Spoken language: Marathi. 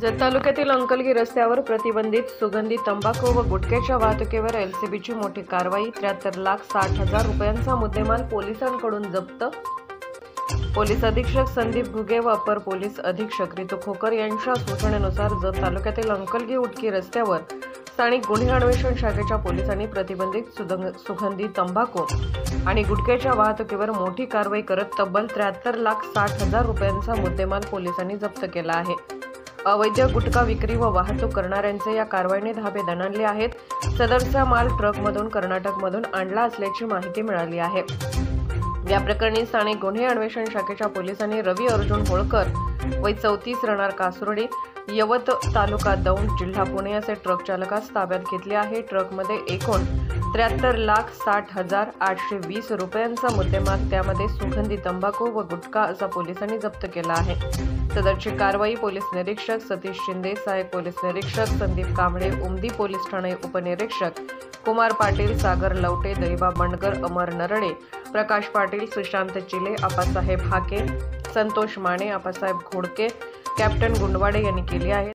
जत तालुक्यातील अंकलगी रस्त्यावर प्रतिबंधित सुगंधी तंबाखू व गुटख्याच्या वाहतुकीवर एलसीबीची मोठी कारवाई। 73,60,000 रुपयांचा मुद्देमाल पोलिसांकडून जप्त। पोलीस अधीक्षक संदीप घुगे व अपर पोलीस अधीक्षक रितू खोकर यांच्या सूचनेनुसार जत तालुक्यातील अंकलगी उटकी रस्त्यावर स्थानिक गुन्हे अन्वेषण शाखेच्या पोलिसांनी प्रतिबंधित सुगंधी तंबाखू आणि गुटख्याच्या वाहतुकीवर मोठी कारवाई करत तब्बल 73,60,000 रुपयांचा मुद्देमाल पोलिसांनी जप्त केला आहे। अवैध गुटखा विक्री व वाहतूक करणाऱ्यांचे या कारवाईने धाबे दणाणले आहेत। सदरचा माल ट्रकमधून कर्नाटकमधून आणला असल्याची माहिती मिळाली आहे। या प्रकरणी स्थानिक गुन्हे अन्वेषण शाखेच्या पोलिसांनी रवी अर्जुन होळकर वय 34 राहणार कासुर्डी यवत तालुका दौंड जिल्हा पुणे असे ट्रक चालकास ताब्यात घेतले आहे। ट्रकमध्ये एकूण 73,60,820 रुपयांचा मुद्देमाल त्यामध्ये सुगंधी तंबाखू व गुटखा असा पोलिसांनी जप्त केला आहे। सदरची कारवाई पोलीस निरीक्षक सतीश शिंदे, सहाय्यक पोलीस निरीक्षक संदीप कांबळे, उमदी पोलीस ठाणे उपनिरीक्षक कुमार पाटील, सागर लवटे, दैवा बंडगर, अमर नरडे, प्रकाश पाटील, सुशांत चिले, आप्पासाहेब हाके, संतोष माने, आप्पासाहेब घोडके, कॅप्टन गुंडवाडे यांनी केली आहे।